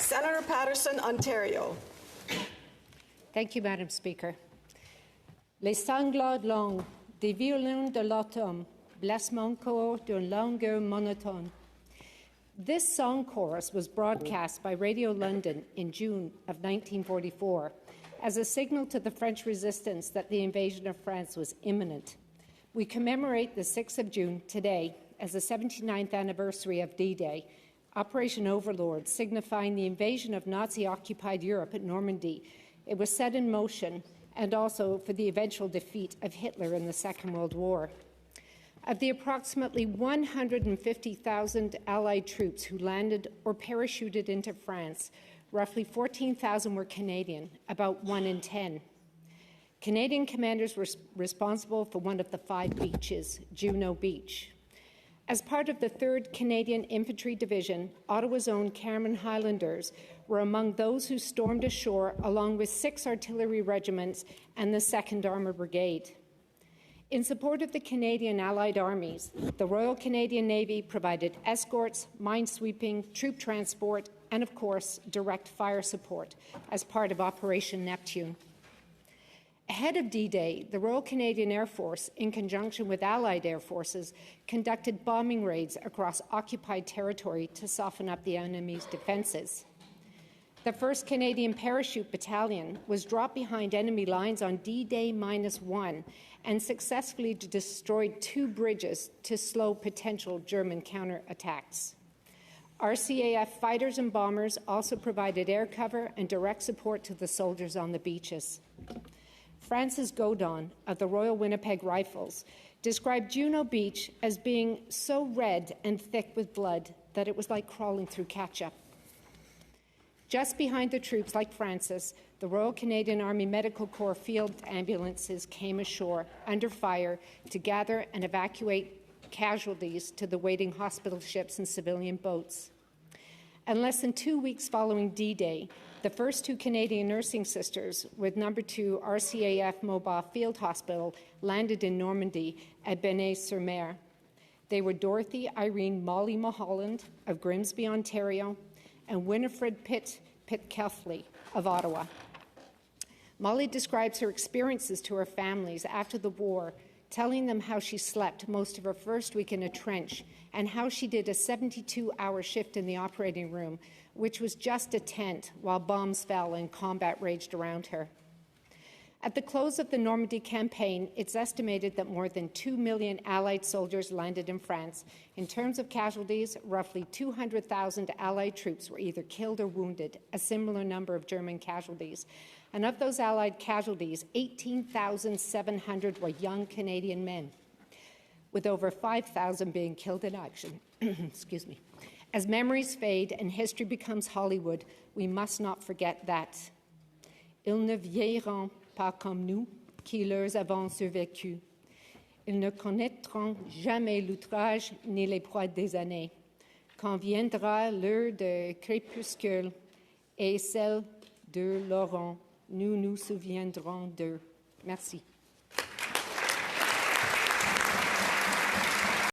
Senator Patterson, Ontario. Thank you, Madam Speaker. Les sanglots longs des violons de l'automne blessent mon corps d'une langueur monotone. This song chorus was broadcast by Radio London in June of 1944 as a signal to the French resistance that the invasion of France was imminent. We commemorate the 6th of June today as the 79th anniversary of D-Day, Operation Overlord, signifying the invasion of Nazi-occupied Europe at Normandy. It was set in motion, and also for the eventual defeat of Hitler in the Second World War. Of the approximately 150,000 Allied troops who landed or parachuted into France, roughly 14,000 were Canadian, about 1 in 10. Canadian commanders were responsible for one of the 5 beaches, Juno Beach. As part of the 3rd Canadian Infantry Division, Ottawa's own Cameron Highlanders were among those who stormed ashore along with 6 artillery regiments and the 2nd Armoured Brigade. In support of the Canadian Allied armies, the Royal Canadian Navy provided escorts, minesweeping, troop transport, and, of course, direct fire support as part of Operation Neptune. Ahead of D-Day, the Royal Canadian Air Force, in conjunction with Allied air forces, conducted bombing raids across occupied territory to soften up the enemy's defences. The 1st Canadian Parachute Battalion was dropped behind enemy lines on D-Day -1 and successfully destroyed 2 bridges to slow potential German counterattacks. RCAF fighters and bombers also provided air cover and direct support to the soldiers on the beaches. Francis Godon of the Royal Winnipeg Rifles described Juno Beach as being so red and thick with blood that it was like crawling through ketchup. Just behind the troops, like Francis, the Royal Canadian Army Medical Corps field ambulances came ashore under fire to gather and evacuate casualties to the waiting hospital ships and civilian boats. And less than 2 weeks following D-Day, the first 2 Canadian nursing sisters with No. 2 RCAF Mobile Field Hospital landed in Normandy at Bonneuil-sur-Mer. They were Dorothy Irene Molly Mulholland of Grimsby, Ontario, and Winifred Pitt-Kelfley of Ottawa. Molly describes her experiences to her families after the war, telling them how she slept most of her first week in a trench and how she did a 72-hour shift in the operating room, which was just a tent while bombs fell and combat raged around her. At the close of the Normandy campaign, it's estimated that more than 2 million Allied soldiers landed in France. In terms of casualties, roughly 200,000 Allied troops were either killed or wounded, a similar number of German casualties. And of those Allied casualties, 18,700 were young Canadian men, with over 5,000 being killed in action. Excuse me. As memories fade and history becomes Hollywood, we must not forget that. Ils ne vieilliront pas comme nous, qui leur avons survécu. Ils ne connaîtront jamais l'outrage ni les proies des années. Quand viendra l'heure de crépuscule et celle de l'aurore, nous nous souviendrons d'eux. Merci.